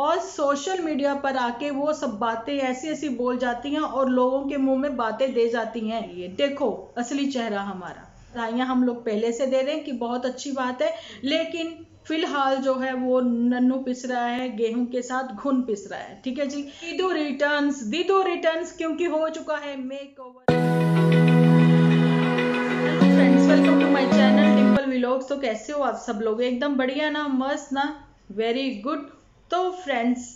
और social media पर आके वो सब बातें ऐसी ऐसी बोल जाती हैं और लोगों के मुंह में बातें दे जाती हैं। ये देखो असली चेहरा हमारा। बधाइयाँ हम लोग पहले से दे रहे हैं कि बहुत अच्छी बात है, लेकिन फिलहाल जो है वो नन्नू पिस रहा है, गेहूं के साथ घुन पिस रहा है। ठीक है जी, दी दो रिटर्न्स क्योंकि हो चुका है makeover. Hello friends, welcome to my channel Dimple vlogs. तो कैसे हो आप सब लोग? एकदम बढ़िया ना, मस्त ना, वेरी गुड। तो फ्रेंड्स,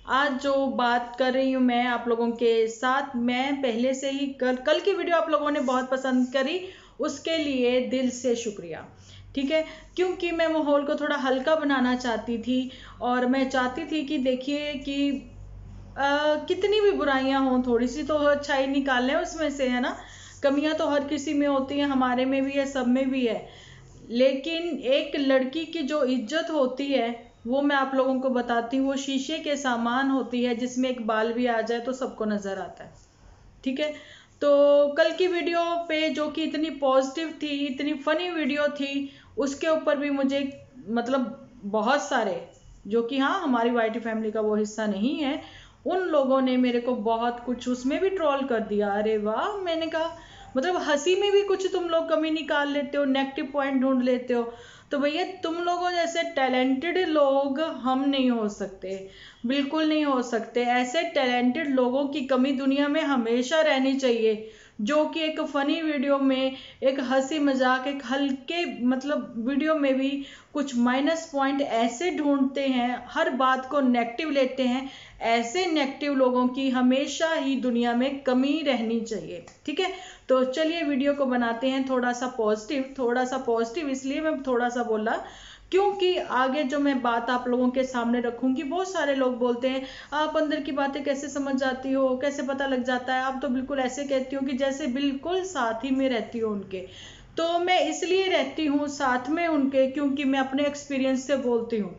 आज जो बात कर रही हूँ मैं आप लोगों के साथ, मैं पहले से ही कल की वीडियो आप लोगों ने बहुत पसंद करी, उसके लिए दिल से शुक्रिया। ठीक है, क्योंकि मैं माहौल को थोड़ा हल्का बनाना चाहती थी और मैं चाहती थी कि देखिए कि कितनी भी बुराइयां हों थोड़ी सी तो अच्छाई निकाल लें उसमें से, है ना। कमियां तो हर किसी में होती हैं, हमारे में भी है, सब में भी है, लेकिन एक लड़की की जो इज्जत होती है वो मैं आप लोगों को बताती हूँ, वो शीशे के सामान होती है, जिसमें एक बाल भी आ जाए तो सबको नजर आता है। ठीक है, तो कल की वीडियो पे जो कि इतनी पॉजिटिव थी, इतनी फनी वीडियो थी, उसके ऊपर भी मुझे मतलब बहुत सारे, जो कि हाँ हमारी वाईटी फैमिली का वो हिस्सा नहीं है, उन लोगों ने मेरे को बहुत कुछ उसमें भी ट्रोल कर दिया। अरे वाह, मैंने कहा मतलब हंसी में भी कुछ तुम लोग कमी निकाल लेते हो, नेगेटिव पॉइंट ढूंढ लेते हो। तो भैया तुम लोगों जैसे टैलेंटेड लोग हम नहीं हो सकते, बिल्कुल नहीं हो सकते। ऐसे टैलेंटेड लोगों की कमी दुनिया में हमेशा रहनी चाहिए, जो कि एक फनी वीडियो में, एक हंसी मजाक, एक हल्के मतलब वीडियो में भी कुछ माइनस पॉइंट ऐसे ढूंढते हैं, हर बात को नेगेटिव लेते हैं। ऐसे नेगेटिव लोगों की हमेशा ही दुनिया में कमी रहनी चाहिए। ठीक है, तो चलिए वीडियो को बनाते हैं थोड़ा सा पॉजिटिव। थोड़ा सा पॉजिटिव इसलिए मैं थोड़ा सा बोला क्योंकि आगे जो मैं बात आप लोगों के सामने रखूंगी, बहुत सारे लोग बोलते हैं आप अंदर की बातें कैसे समझ जाती हो, कैसे पता लग जाता है, आप तो बिल्कुल ऐसे कहती हो कि जैसे बिल्कुल साथ ही में रहती हो उनके। तो मैं इसलिए रहती हूँ साथ में उनके क्योंकि मैं अपने एक्सपीरियंस से बोलती हूँ।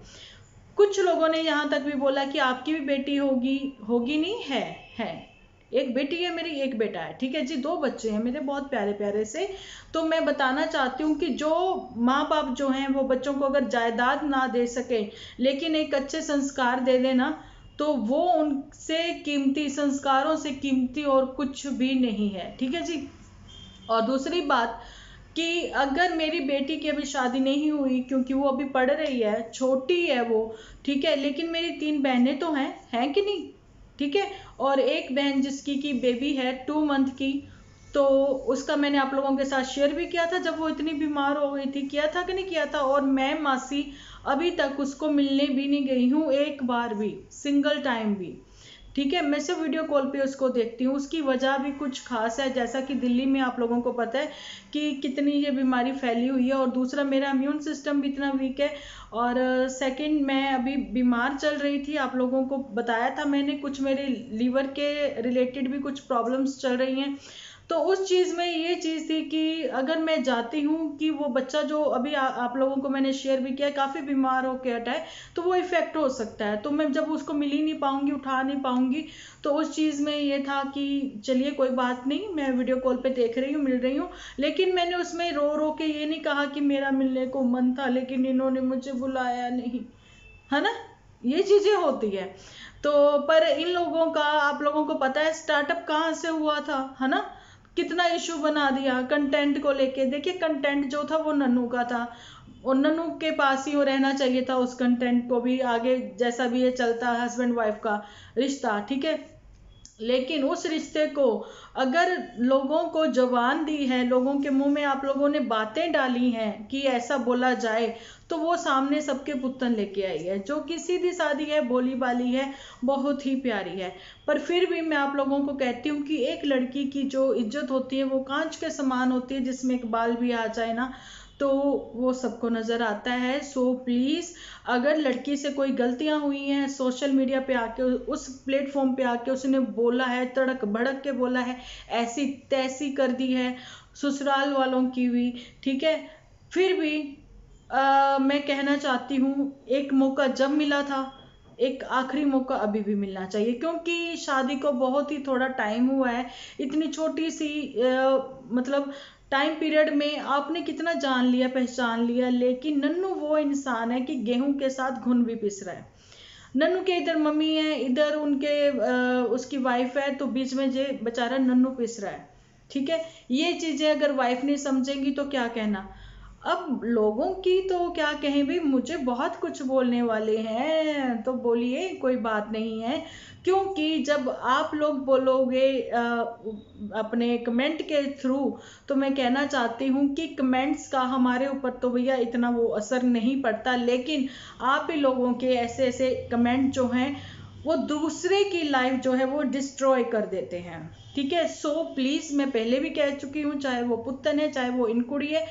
कुछ लोगों ने यहाँ तक भी बोला कि आपकी भी बेटी होगी, होगी नहीं है। एक बेटी है मेरी, एक बेटा है। ठीक है जी, 2 बच्चे हैं मेरे बहुत प्यारे प्यारे से। तो मैं बताना चाहती हूँ कि जो माँ बाप जो हैं वो बच्चों को अगर जायदाद ना दे सके लेकिन एक अच्छे संस्कार दे देना, तो वो उनसे कीमती, संस्कारों से कीमती और कुछ भी नहीं है। ठीक है जी। और दूसरी बात कि अगर मेरी बेटी की अभी शादी नहीं हुई क्योंकि वो अभी पढ़ रही है, छोटी है वो, ठीक है, लेकिन मेरी 3 बहनें तो हैं कि नहीं। ठीक है, और एक बहन जिसकी की बेबी है 2 मंथ की, तो उसका मैंने आप लोगों के साथ शेयर भी किया था जब वो इतनी बीमार हो गई थी, किया था कि नहीं किया था। और मैं मासी अभी तक उसको मिलने भी नहीं गई हूँ, एक बार भी, सिंगल टाइम भी। ठीक है, मैं सिर्फ वीडियो कॉल पे उसको देखती हूँ। उसकी वजह भी कुछ खास है, जैसा कि दिल्ली में आप लोगों को पता है कि कितनी ये बीमारी फैली हुई है, और दूसरा मेरा इम्यून सिस्टम भी इतना वीक है, और सेकंड मैं अभी बीमार चल रही थी, आप लोगों को बताया था मैंने, कुछ मेरे लीवर के रिलेटेड भी कुछ प्रॉब्लम्स चल रही हैं। तो उस चीज में ये चीज थी कि अगर मैं जाती हूँ कि वो बच्चा जो अभी आप लोगों को मैंने शेयर भी किया, काफी बीमार होके हटा है, तो वो इफेक्ट हो सकता है, तो मैं जब उसको मिल ही नहीं पाऊंगी, उठा नहीं पाऊंगी, तो उस चीज में ये था कि चलिए कोई बात नहीं, मैं वीडियो कॉल पे देख रही हूँ, मिल रही हूँ। लेकिन मैंने उसमें रो रो के ये नहीं कहा कि मेरा मिलने को मन था लेकिन इन्होंने मुझे बुलाया नहीं, है ना। ये चीजें होती है। तो पर इन लोगों का, आप लोगों को पता है स्टार्टअप कहाँ से हुआ था, है ना। कितना इशू बना दिया कंटेंट को लेके। देखिए कंटेंट जो था वो नन्नू का था, और नन्नू के पास ही वो रहना चाहिए था, उस कंटेंट को भी आगे जैसा भी ये चलता है हस्बैंड वाइफ का रिश्ता। ठीक है, लेकिन उस रिश्ते को अगर लोगों को जबान दी है, लोगों के मुंह में आप लोगों ने बातें डाली हैं कि ऐसा बोला जाए, तो वो सामने सबके पुतन लेके आई है, जो कि सीधी सादी है, बोली बाली है, बहुत ही प्यारी है। पर फिर भी मैं आप लोगों को कहती हूँ कि एक लड़की की जो इज्जत होती है वो कांच के समान होती है, जिसमें एक बाल भी आ जाए ना तो वो सबको नजर आता है। सो प्लीज, अगर लड़की से कोई गलतियां हुई हैं, सोशल मीडिया पे आके, उस प्लेटफॉर्म पे आके उसने बोला है, तड़क भड़क के बोला है, ऐसी तैसी कर दी है, ससुराल वालों की भी, ठीक है, फिर भी मैं कहना चाहती हूँ एक मौका जब मिला था, एक आखिरी मौका अभी भी मिलना चाहिए, क्योंकि शादी को बहुत ही थोड़ा टाइम हुआ है। इतनी छोटी सी मतलब टाइम पीरियड में आपने कितना जान लिया, पहचान लिया, लेकिन नन्नू वो इंसान है कि गेहूं के साथ घुन भी पिस रहा है। नन्नू के इधर मम्मी है, इधर उनके उसकी वाइफ है, तो बीच में जे बेचारा नन्नू पिस रहा है। ठीक है, ये चीजें अगर वाइफ नहीं समझेंगी तो क्या कहना। अब लोगों की तो क्या कहें भाई, मुझे बहुत कुछ बोलने वाले हैं तो बोलिए, कोई बात नहीं है। क्योंकि जब आप लोग बोलोगे अपने कमेंट के थ्रू, तो मैं कहना चाहती हूँ कि कमेंट्स का हमारे ऊपर तो भैया इतना वो असर नहीं पड़ता, लेकिन आप ही लोगों के ऐसे ऐसे कमेंट जो हैं वो दूसरे की लाइफ जो है वो डिस्ट्रॉय कर देते हैं। ठीक है, सो प्लीज, मैं पहले भी कह चुकी हूँ, चाहे वो पुत्तन है, चाहे वो इनकुड़ी है,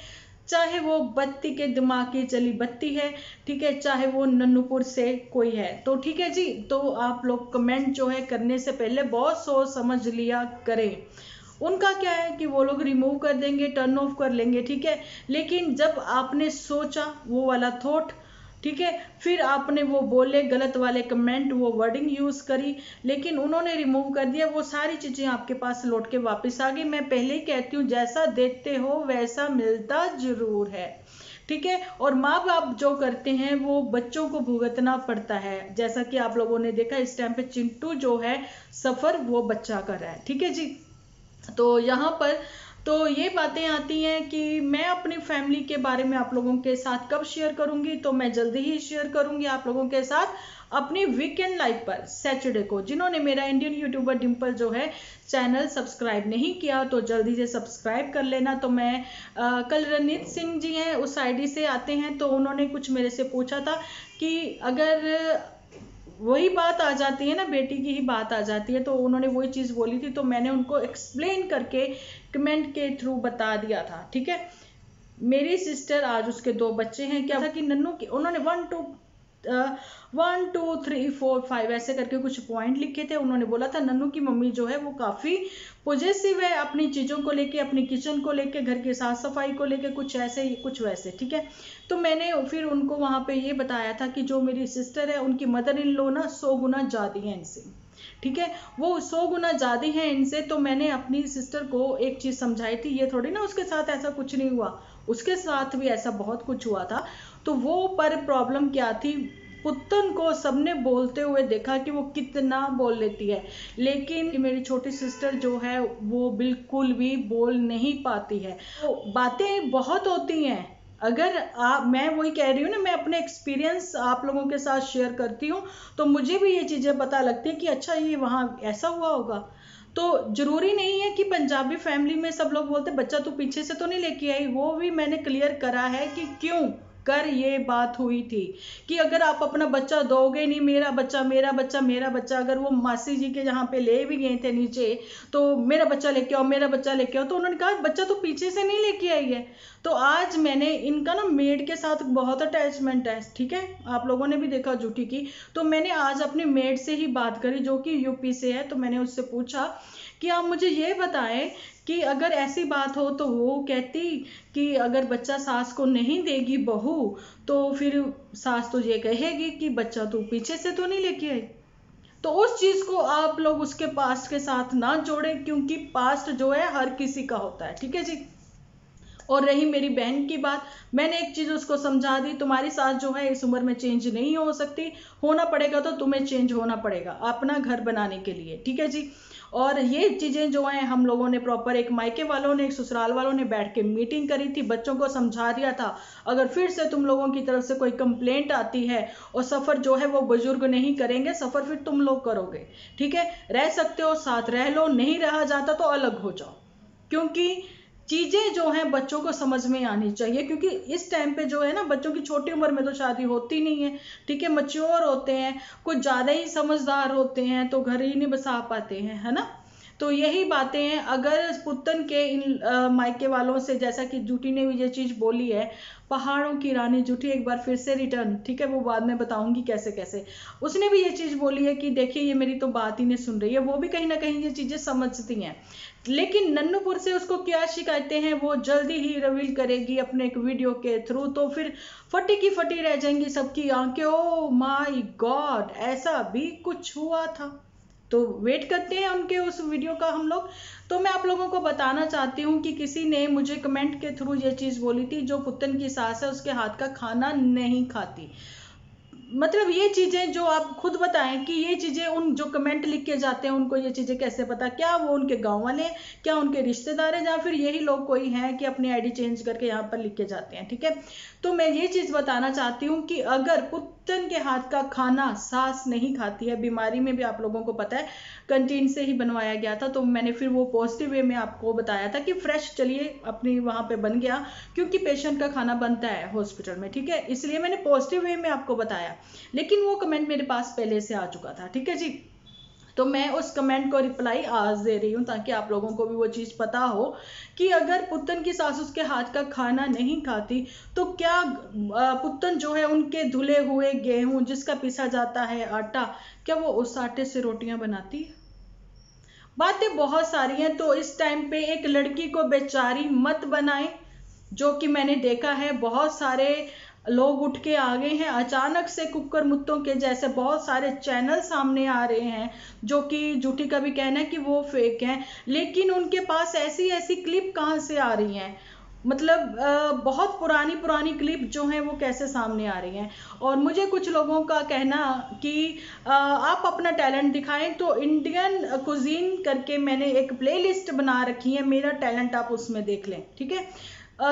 चाहे वो बत्ती के दिमाग की चली बत्ती है, ठीक है, चाहे वो नन्नूपुर से कोई है, तो ठीक है जी। तो आप लोग कमेंट जो है करने से पहले बहुत सोच समझ लिया करें। उनका क्या है कि वो लोग रिमूव कर देंगे, टर्न ऑफ कर लेंगे, ठीक है, लेकिन जब आपने सोचा वो वाला थॉट, ठीक है, फिर आपने वो बोले गलत वाले कमेंट, वो वर्डिंग यूज करी, लेकिन उन्होंने रिमूव कर दिया, वो सारी चीजें आपके पास लौट के वापस आ गई। मैं पहले ही कहती हूँ, जैसा देखते हो वैसा मिलता जरूर है। ठीक है, और माँ बाप जो करते हैं वो बच्चों को भुगतना पड़ता है। जैसा कि आप लोगों ने देखा, इस टाइम पे चिंटू जो है सफर वो बच्चा कर रहा है। ठीक है जी, तो यहाँ पर तो ये बातें आती हैं कि मैं अपनी फैमिली के बारे में आप लोगों के साथ कब शेयर करूंगी, तो मैं जल्दी ही शेयर करूंगी आप लोगों के साथ अपनी वीकेंड लाइफ पर सैटरडे को। जिन्होंने मेरा इंडियन यूट्यूबर डिंपल जो है चैनल सब्सक्राइब नहीं किया तो जल्दी से सब्सक्राइब कर लेना। तो मैं कल रणनीत सिंह जी हैं उस आईडी से आते हैं, तो उन्होंने कुछ मेरे से पूछा था कि अगर वही बात आ जाती है ना, बेटी की ही बात आ जाती है, तो उन्होंने वही चीज बोली थी, तो मैंने उनको एक्सप्लेन करके कमेंट के थ्रू बता दिया था। ठीक है, मेरी सिस्टर, आज उसके 2 बच्चे हैं, क्या था कि नन्नू की उन्होंने 1 2 3 4 5 ऐसे करके कुछ पॉइंट लिखे थे। उन्होंने बोला था नन्नू की मम्मी जो है वो काफी पॉजिटिव है अपनी चीजों को लेके, अपनी किचन को लेके, घर की साफ सफाई को लेके, कुछ ऐसे कुछ वैसे। ठीक है, तो मैंने फिर उनको वहां पे ये बताया था कि जो मेरी सिस्टर है उनकी मदर इन लॉ ना 100 गुना ज्यादा है इनसे। ठीक है, वो 100 गुना ज्यादा है इनसे। तो मैंने अपनी सिस्टर को एक चीज समझाई थी, ये थोड़ी ना उसके साथ ऐसा कुछ नहीं हुआ, उसके साथ भी ऐसा बहुत कुछ हुआ था। तो वो पर प्रॉब्लम क्या थी, पुत्तन को सबने बोलते हुए देखा कि वो कितना बोल लेती है, लेकिन मेरी छोटी सिस्टर जो है वो बिल्कुल भी बोल नहीं पाती है। तो बातें बहुत होती हैं। अगर आप, मैं वही कह रही हूँ ना, मैं अपने एक्सपीरियंस आप लोगों के साथ शेयर करती हूँ, तो मुझे भी ये चीजें पता लगती है कि अच्छा ये वहां ऐसा हुआ होगा। तो जरूरी नहीं है कि पंजाबी फैमिली में सब लोग बोलते बच्चा तू पीछे से तो नहीं लेके आई, वो भी मैंने क्लियर करा है कि क्यों कर ये बात हुई थी कि अगर आप अपना बच्चा दोगे नहीं, मेरा बच्चा मेरा बच्चा मेरा बच्चा, अगर वो मासी जी के जहाँ पे ले भी गए थे नीचे, तो मेरा बच्चा लेके आओ मेरा बच्चा लेके आओ, तो उन्होंने कहा बच्चा तो पीछे से नहीं लेके आई है। तो आज मैंने इनका ना मेड के साथ बहुत अटैचमेंट है, ठीक है, आप लोगों ने भी देखा झूठी की। तो मैंने आज अपनी मेड से ही बात करी जो कि यूपी से है, तो मैंने उससे पूछा कि आप मुझे ये बताएं कि अगर ऐसी बात हो तो वो कहती कि अगर बच्चा सास को नहीं देगी बहू, तो फिर सास तो ये कहेगी कि बच्चा तू पीछे से तो नहीं लेके आई। तो उस चीज को आप लोग उसके पास्ट के साथ ना जोड़ें, क्योंकि पास्ट जो है हर किसी का होता है। ठीक है जी, और रही मेरी बहन की बात, मैंने एक चीज उसको समझा दी, तुम्हारी सास जो है इस उम्र में चेंज नहीं हो सकती, होना पड़ेगा तो तुम्हें चेंज होना पड़ेगा अपना घर बनाने के लिए। ठीक है जी, और ये चीजें जो हैं हम लोगों ने प्रॉपर, एक मायके वालों ने एक ससुराल वालों ने बैठ के मीटिंग करी थी, बच्चों को समझा दिया था। अगर फिर से तुम लोगों की तरफ से कोई कंप्लेंट आती है और सफर जो है वो बुजुर्ग नहीं करेंगे, सफर फिर तुम लोग करोगे। ठीक है, रह सकते हो साथ रह लो, नहीं रहा जाता तो अलग हो जाओ, क्योंकि चीजें जो हैं बच्चों को समझ में आनी चाहिए। क्योंकि इस टाइम पे जो है ना, बच्चों की छोटी उम्र में तो शादी होती नहीं है, ठीक है, मैच्योर होते हैं, कुछ ज्यादा ही समझदार होते हैं, तो घर ही नहीं बसा पाते हैं, है ना। तो यही बातें हैं। अगर पुत्तन के इन मायके वालों से, जैसा कि जूटी ने भी ये चीज बोली है, पहाड़ों की रानी जूठी एक बार फिर से रिटर्न, ठीक है, वो बाद में बताऊंगी कैसे कैसे। उसने भी ये चीज बोली है कि देखिए ये मेरी तो बात ही नहीं सुन रही है, वो भी कहीं ना कहीं ये चीजें समझती हैं, लेकिन नन्नूपुर से उसको क्या शिकायतें हैं वो जल्दी ही रिवील करेगी अपने एक वीडियो के थ्रू, तो फिर फटी की फटी रह जाएंगी सबकी आंखें, ओ माय गॉड ऐसा भी कुछ हुआ था। तो वेट करते हैं उनके उस वीडियो का हम लोग। तो मैं आप लोगों को बताना चाहती हूँ कि किसी ने मुझे कमेंट के थ्रू ये चीज बोली थी, जो पुत्तन की सास है उसके हाथ का खाना नहीं खाती। मतलब ये चीज़ें जो आप खुद बताएं कि ये चीज़ें उन जो कमेंट लिख के जाते हैं उनको ये चीज़ें कैसे पता, क्या वो उनके गांव वाले हैं, क्या उनके रिश्तेदार हैं, या फिर यही लोग कोई हैं कि अपनी आईडी चेंज करके यहाँ पर लिख के जाते हैं। ठीक है, तो मैं ये चीज़ बताना चाहती हूँ कि अगर पुत्तन के हाथ का खाना सास नहीं खाती है, बीमारी में भी आप लोगों को पता है कंटीन से ही बनवाया गया था, तो मैंने फिर वो पॉजिटिव वे में आपको बताया था कि फ्रेश चलिए अपनी वहाँ पे बन गया, क्योंकि पेशेंट का खाना बनता है हॉस्पिटल में। ठीक है, इसलिए मैंने पॉजिटिव वे में आपको बताया, लेकिन वो कमेंट मेरे पास पहले से आ चुका था। ठीक है जी, तो मैं उस कमेंट को रिप्लाई आज दे रही हूँ ताकि आप लोगों को भी वो चीज़ पता हो कि अगर पुत्तन की सास उसके हाथ का खाना नहीं खाती तो क्या पुत्तन जो है उनके धुले हुए गेहूं जिसका पीसा जाता है आटा, क्या वो उस आटे से रोटियां बनाती? बातें बहुत सारी हैं। तो इस टाइम पे एक लड़की को बेचारी मत बनाएं, जो कि मैंने देखा है बहुत सारे लोग उठ के आ गए हैं अचानक से, कुकर मुत्तों के जैसे बहुत सारे चैनल सामने आ रहे हैं जो कि झूठी का भी कहना है कि वो फेक हैं, लेकिन उनके पास ऐसी ऐसी क्लिप कहाँ से आ रही हैं, मतलब बहुत पुरानी पुरानी क्लिप जो हैं वो कैसे सामने आ रही हैं। और मुझे कुछ लोगों का कहना कि आप अपना टैलेंट दिखाएं, तो इंडियन कुजीन करके मैंने एक प्लेलिस्ट बना रखी है, मेरा टैलेंट आप उसमें देख लें। ठीक है,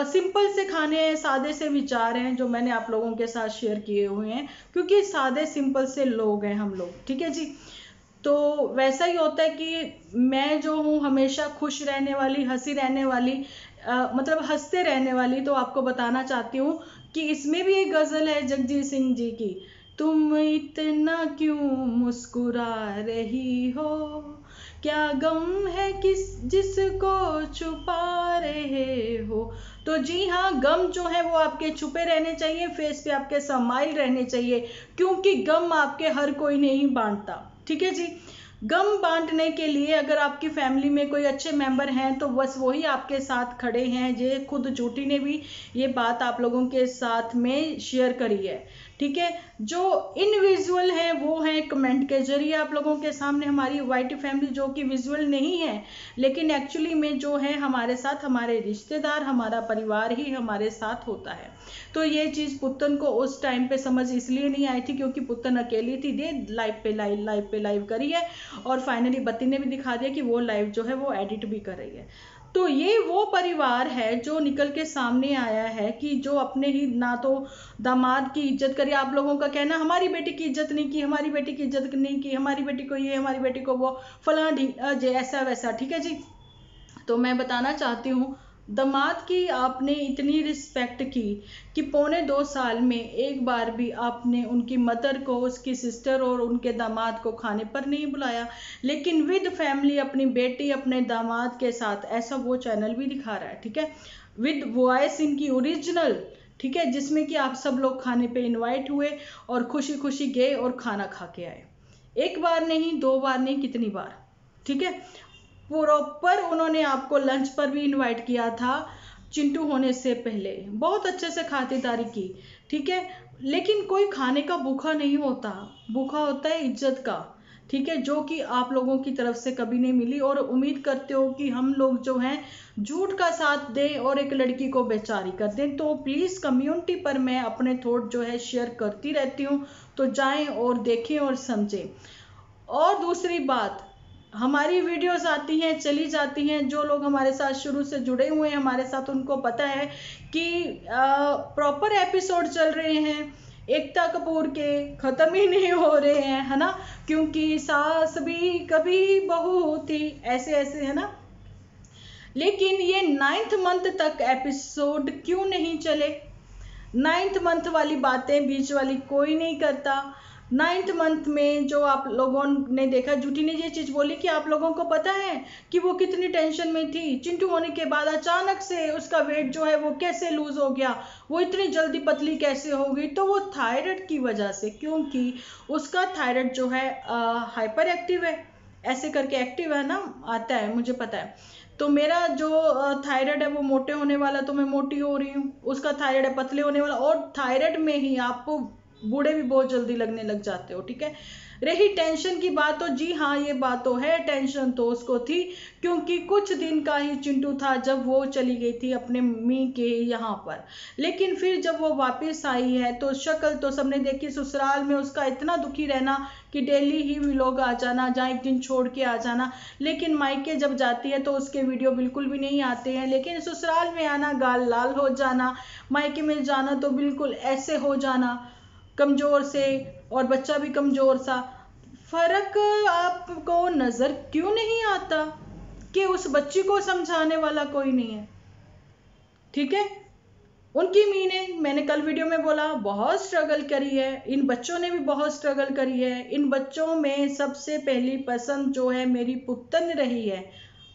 सिंपल से खाने हैं, सादे से विचार हैं जो मैंने आप लोगों के साथ शेयर किए हुए हैं, क्योंकि सादे सिंपल से लोग हैं हम लोग। ठीक है जी, तो वैसा ही होता है कि मैं जो हूँ हमेशा खुश रहने वाली, हंसी रहने वाली, मतलब हंसते रहने वाली। तो आपको बताना चाहती हूँ कि इसमें भी एक गजल है जगजीत सिंह जी की, तुम इतना क्यों मुस्कुरा रही हो, क्या गम है किस जिसको छुपा रहे हो। तो जी हाँ, गम जो है वो आपके छुपे रहने चाहिए, फेस पे आपके स्माइल रहने चाहिए, क्योंकि गम आपके हर कोई नहीं बांटता। ठीक है जी, गम बांटने के लिए अगर आपकी फैमिली में कोई अच्छे मेंबर हैं तो बस वही आपके साथ खड़े हैं। ये खुद झूठी ने भी ये बात आप लोगों के साथ में शेयर करी है। ठीक है, जो इनविजुअल हैं वो हैं कमेंट के जरिए आप लोगों के सामने, हमारी वाइटी फैमिली जो कि विजुअल नहीं है, लेकिन एक्चुअली में जो है हमारे साथ हमारे रिश्तेदार, हमारा परिवार ही हमारे साथ होता है। तो ये चीज़ पुत्तन को उस टाइम पे समझ इसलिए नहीं आई थी क्योंकि पुत्तन अकेली थी, दे लाइव पे लाइव करी है, और फाइनली बत्ती ने भी दिखा दिया कि वो लाइव जो है वो एडिट भी कर रही है। तो ये वो परिवार है जो निकल के सामने आया है कि जो अपने ही ना तो दामाद की इज्जत करी, आप लोगों का कहना हमारी बेटी की इज्जत नहीं की, हमारी बेटी की इज्जत नहीं की, हमारी बेटी को ये, हमारी बेटी को वो, फला ऐसा वैसा। ठीक है जी, तो मैं बताना चाहती हूँ दामाद की आपने इतनी रिस्पेक्ट की कि 1.25 साल में एक बार भी आपने उनकी मदर को, उसकी सिस्टर और उनके दामाद को खाने पर नहीं बुलाया, लेकिन विद फैमिली अपनी बेटी अपने दामाद के साथ, ऐसा वो चैनल भी दिखा रहा है। ठीक है, विद वॉइस इनकी ओरिजिनल। ठीक है, जिसमें कि आप सब लोग खाने पे इनवाइट हुए और खुशी खुशी गए और खाना खा के आए, एक बार नहीं, 2 बार नहीं, कितनी बार। ठीक है, प्रॉपर उन्होंने आपको लंच पर भी इनवाइट किया था चिंटू होने से पहले, बहुत अच्छे से खातिरदारी की। ठीक है, लेकिन कोई खाने का भूखा नहीं होता, भूखा होता है इज्जत का। ठीक है, जो कि आप लोगों की तरफ से कभी नहीं मिली, और उम्मीद करते हो कि हम लोग जो हैं झूठ का साथ दें और एक लड़की को बेचारी कर दें। तो प्लीज़ कम्युनिटी पर मैं अपने थॉट जो है शेयर करती रहती हूँ, तो जाएं और देखें और समझें। और दूसरी बात, हमारी वीडियोस आती हैं चली जाती हैं, जो लोग हमारे साथ शुरू से जुड़े हुए हैं हमारे साथ, उनको पता है कि प्रॉपर एपिसोड चल रहे हैं एकता कपूर के, ख़त्म ही नहीं हो रहे हैं, है ना, क्योंकि सास भी कभी बहू थी, ऐसे ऐसे, है ना। लेकिन ये 9th मंथ तक एपिसोड क्यों नहीं चले? 9th मंथ वाली बातें बीच वाली कोई नहीं करता। 9th मंथ में जो आप लोगों ने देखा, झूठी ने ये चीज़ बोली कि आप लोगों को पता है कि वो कितनी टेंशन में थी, चिंटू होने के बाद अचानक से उसका वेट जो है वो कैसे लूज हो गया, वो इतनी जल्दी पतली कैसे हो गई, तो वो थायराइड की वजह से, क्योंकि उसका थायराइड जो है हाइपर एक्टिव है, ऐसे करके एक्टिव है ना, आता है मुझे पता है। तो मेरा जो थायराइड है वो मोटे होने वाला, तो मैं मोटी हो रही हूँ, उसका थायराइड है पतले होने वाला, और थायराइड में ही आपको बूढ़े भी बहुत जल्दी लगने लग जाते हो। ठीक है, रही टेंशन की बात, तो जी हाँ ये बात तो है, टेंशन तो उसको थी, क्योंकि कुछ दिन का ही चिंटू था जब वो चली गई थी अपने मम्मी के यहाँ पर। लेकिन फिर जब वो वापस आई है तो शक्ल तो सबने देखी, ससुराल में उसका इतना दुखी रहना कि डेली ही व्लॉग आ जाना, जहाँ एक दिन छोड़ के आ जाना। लेकिन मायके जब जाती है तो उसके वीडियो बिल्कुल भी नहीं आते हैं, लेकिन ससुराल में आना गाल लाल हो जाना, मायके में जाना तो बिल्कुल ऐसे हो जाना, कमजोर से, और बच्चा भी कमजोर सा। फर्क आपको नजर क्यों नहीं आता कि उस बच्ची को समझाने वाला कोई नहीं है? ठीक है, उनकी मी ने, मैंने कल वीडियो में बोला, बहुत स्ट्रगल करी है, इन बच्चों ने भी बहुत स्ट्रगल करी है। इन बच्चों में सबसे पहली पसंद जो है मेरी पुतन रही है,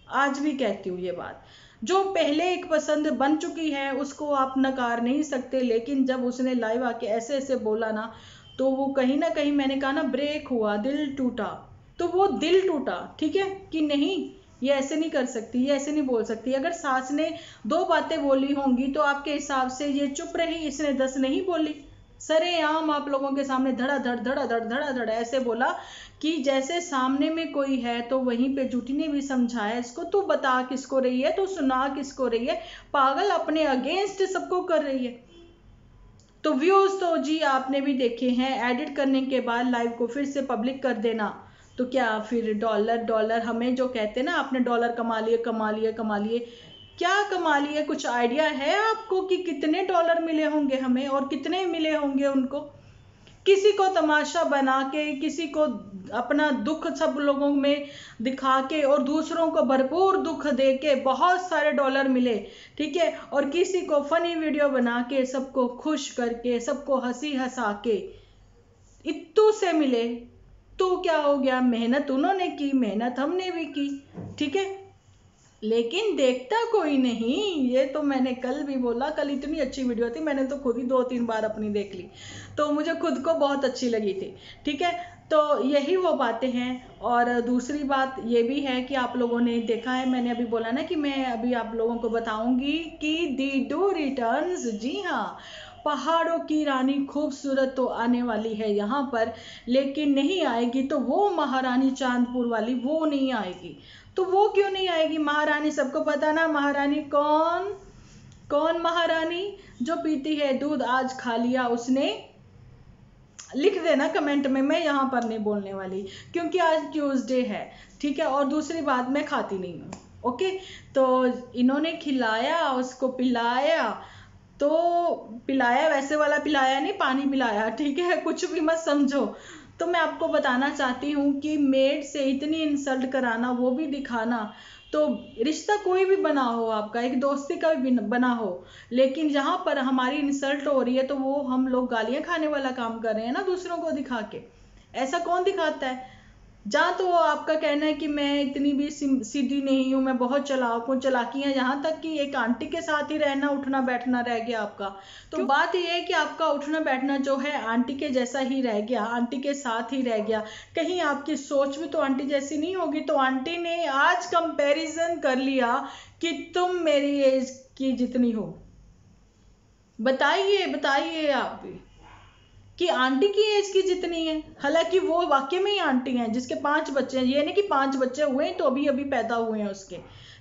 आज भी कहती हूँ ये बात। जो पहले एक पसंद बन चुकी है उसको आप नकार नहीं सकते, लेकिन जब उसने लाइव आके ऐसे ऐसे बोला ना, तो वो कहीं ना कहीं, मैंने कहा ना, ब्रेक हुआ, दिल टूटा। तो वो दिल टूटा, ठीक है, कि नहीं ये ऐसे नहीं कर सकती, ये ऐसे नहीं बोल सकती। अगर सास ने 2 बातें बोली होंगी तो आपके हिसाब से ये चुप रही, इसने 10 नहीं बोली। सरेआम आप लोगों के सामने धड़ाधड़ धड़ाधड़ धड़ाधड़ ऐसे बोला कि जैसे सामने में कोई है। तो वहीं पे जूटी ने भी समझाया इसको, तू बता किसको रही है, तू सुना किसको रही है, पागल अपने अगेंस्ट सबको कर रही है। तो व्यूज तो जी आपने भी देखे हैं, एडिट करने के बाद लाइव को फिर से पब्लिक कर देना, तो क्या फिर डॉलर डॉलर हमें जो कहते हैं ना, आपने डॉलर कमा लिए कमा लिए कमा लिए, क्या कमा लिए? कुछ आइडिया है आपको कि कितने डॉलर मिले होंगे हमें और कितने मिले होंगे उनको? किसी को तमाशा बना के, किसी को अपना दुख सब लोगों में दिखा के और दूसरों को भरपूर दुख दे के बहुत सारे डॉलर मिले, ठीक है। और किसी को फनी वीडियो बना के सबको खुश करके, सबको हंसी हंसा के इत्तू से मिले। तो क्या हो गया, मेहनत उन्होंने की, मेहनत हमने भी की, ठीक है, लेकिन देखता कोई नहीं। ये तो मैंने कल भी बोला, कल इतनी अच्छी वीडियो थी, मैंने तो खुद ही 2-3 बार अपनी देख ली, तो मुझे खुद को बहुत अच्छी लगी थी, ठीक है। तो यही वो बातें हैं। और दूसरी बात ये भी है कि आप लोगों ने देखा है, मैंने अभी बोला ना कि मैं अभी आप लोगों को बताऊंगी कि दीदू रिटर्न्स। जी हाँ, पहाड़ों की रानी खूबसूरत तो आने वाली है यहाँ पर, लेकिन नहीं आएगी तो वो महारानी चांदपुर वाली, वो नहीं आएगी। तो वो क्यों नहीं आएगी महारानी? सबको पता ना महारानी कौन? कौन महारानी? जो पीती है दूध आज खा लिया उसने। लिख देना कमेंट में, मैं यहाँ पर नहीं बोलने वाली क्योंकि आज ट्यूसडे है, ठीक है। और दूसरी बात, मैं खाती नहीं हूँ, ओके। तो इन्होंने खिलाया, उसको पिलाया, तो पिलाया वैसे वाला पिलाया नहीं, पानी पिलाया, ठीक है, कुछ भी मत समझो। तो मैं आपको बताना चाहती हूँ कि मेड से इतनी इंसल्ट कराना, वो भी दिखाना, तो रिश्ता कोई भी बना हो आपका, एक दोस्ती का भी बना हो, लेकिन जहां पर हमारी इंसल्ट हो रही है तो वो हम लोग गालियां खाने वाला काम कर रहे हैं ना दूसरों को दिखा के। ऐसा कौन दिखाता है? जहाँ तो आपका कहना है कि मैं इतनी भी सीधी नहीं हूँ, मैं बहुत चालाक हूँ, चालाकियां यहाँ तक कि एक आंटी के साथ ही रहना उठना बैठना रह गया आपका। तो बात यह है कि आपका उठना बैठना जो है आंटी के जैसा ही रह गया, आंटी के साथ ही रह गया। कहीं आपकी सोच भी तो आंटी जैसी नहीं होगी। तो आंटी ने आज कंपैरिजन कर लिया कि तुम मेरी एज की जितनी हो। बताइए बताइए आप भी कि आंटी की एज की जितनी है, हालांकि वो वाकई में ही आंटी हैं जिसके 5 बच्चे हैं। ये नहीं कि 5 बच्चे हुए तो अभी अभी पैदा हुए हैं उसके,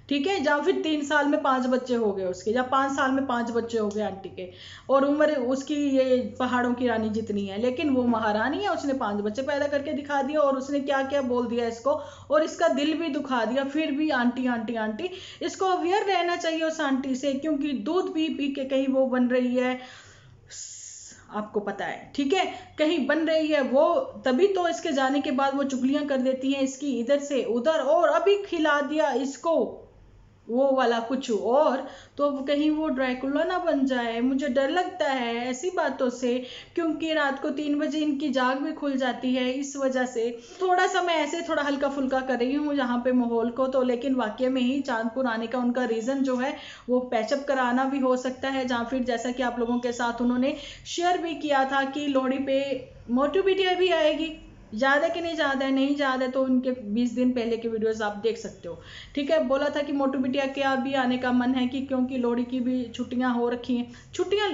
ठीक है, या फिर 3 साल में 5 बच्चे हो गए उसके, या 5 साल में 5 बच्चे हो गए आंटी के, और उम्र उसकी ये पहाड़ों की रानी जितनी है। लेकिन वो महारानी है, उसने 5 बच्चे पैदा करके दिखा दिया, और उसने क्या क्या बोल दिया इसको, और इसका दिल भी दुखा दिया। फिर भी आंटी आंटी आंटी, इसको अवेयर रहना चाहिए उस आंटी से, क्योंकि दूध पी पी के कहीं वो बन रही है, आपको पता है, ठीक है, कहीं बन रही है वो। तभी तो इसके जाने के बाद वो चुगलियां कर देती हैं इसकी इधर से उधर, और अभी खिला दिया इसको वो वाला कुछ और, तो कहीं वो ड्रैकुला ना बन जाए। मुझे डर लगता है ऐसी बातों से, क्योंकि रात को 3 बजे इनकी जाग भी खुल जाती है। इस वजह से थोड़ा सा मैं ऐसे थोड़ा हल्का फुल्का कर रही हूँ यहाँ पे माहौल को, तो लेकिन वाकई में ही चांदपुर आने का उनका रीज़न जो है वो पैचअप कराना भी हो सकता है, जहाँ फिर जैसा कि आप लोगों के साथ उन्होंने शेयर भी किया था कि लोहड़ी पे मोटू बिटिया भी आएगी। याद है कि नहीं याद है? नहीं याद है तो उनके 20 दिन पहले के वीडियोस आप देख सकते हो, ठीक है। बोला था कि मोटू बिटिया के भी आने का मन है, कि क्योंकि लोहड़ी की भी छुट्टियां हो रखी हैं। छुट्टियां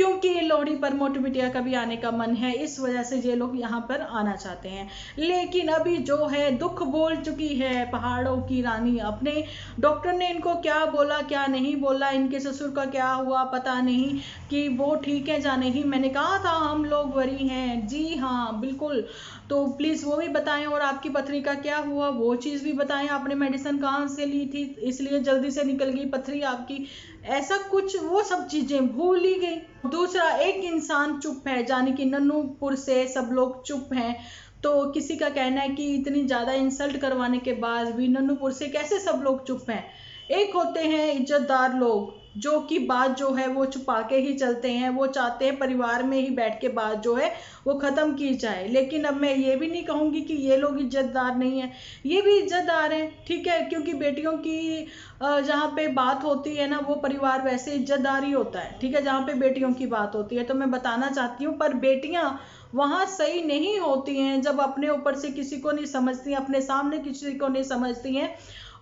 क्योंकि लोहड़ी पर मोटू बिटिया का भी आने का मन है, इस वजह से ये लोग यहाँ पर आना चाहते हैं। लेकिन अभी जो है दुख बोल चुकी है पहाड़ों की रानी। अपने डॉक्टर ने इनको क्या बोला क्या नहीं बोला, इनके ससुर का क्या हुआ पता नहीं, कि वो ठीक है या नहीं। मैंने कहा था हम लोग वरी हैं, जी हाँ बिल्कुल। तो प्लीज़ वो भी बताएं, और आपकी पथरी का क्या हुआ वो चीज़ भी बताएं। आपने मेडिसिन कहाँ से ली थी इसलिए जल्दी से निकल गई पथरी आपकी, ऐसा कुछ वो सब चीज़ें भूल ही गई। दूसरा, एक इंसान चुप है, यानी कि नन्नूपुर से सब लोग चुप हैं। तो किसी का कहना है कि इतनी ज़्यादा इंसल्ट करवाने के बाद भी नन्नूपुर से कैसे सब लोग चुप हैं। एक होते हैं इज्जतदार लोग जो कि बात जो है वो छुपा के ही चलते हैं, वो चाहते हैं परिवार में ही बैठ के बात जो है वो ख़त्म की जाए। लेकिन अब मैं ये भी नहीं कहूँगी कि ये लोग इज्जतदार नहीं है, ये भी इज्जतदार हैं, ठीक है। क्योंकि बेटियों की जहाँ पे बात होती है ना, वो परिवार वैसे इज्जतदार ही होता है, ठीक है, जहाँ पे बेटियों की बात होती है। तो मैं बताना चाहती हूँ, पर बेटियाँ वहाँ सही नहीं होती हैं जब अपने ऊपर से किसी को नहीं समझती, अपने सामने किसी को नहीं समझती हैं,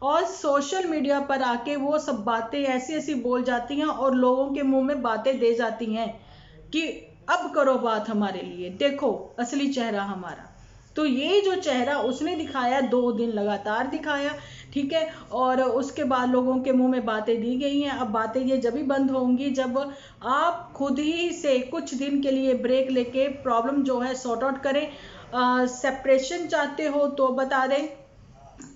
और सोशल मीडिया पर आके वो सब बातें ऐसी ऐसी बोल जाती हैं और लोगों के मुंह में बातें दे जाती हैं कि अब करो बात हमारे लिए, देखो असली चेहरा हमारा। तो ये जो चेहरा उसने दिखाया 2 दिन लगातार दिखाया, ठीक है, और उसके बाद लोगों के मुंह में बातें दी गई हैं। अब बातें ये जब भी बंद होंगी जब आप खुद ही से कुछ दिन के लिए ब्रेक लेके प्रॉब्लम जो है सॉर्ट आउट करें। सेपरेशन चाहते हो तो बता दें,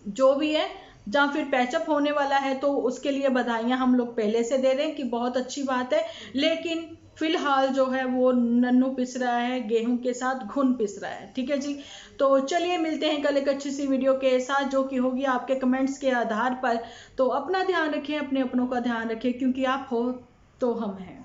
जो भी है, जहाँ फिर पैचअप होने वाला है तो उसके लिए बधाइयाँ हम लोग पहले से दे रहे हैं कि बहुत अच्छी बात है। लेकिन फिलहाल जो है वो नन्नू पिस रहा है, गेहूं के साथ घुन पिस रहा है, ठीक है जी। तो चलिए मिलते हैं कल एक अच्छी सी वीडियो के साथ, जो कि होगी आपके कमेंट्स के आधार पर। तो अपना ध्यान रखें, अपने अपनों का ध्यान रखें, क्योंकि आप हो तो हम हैं।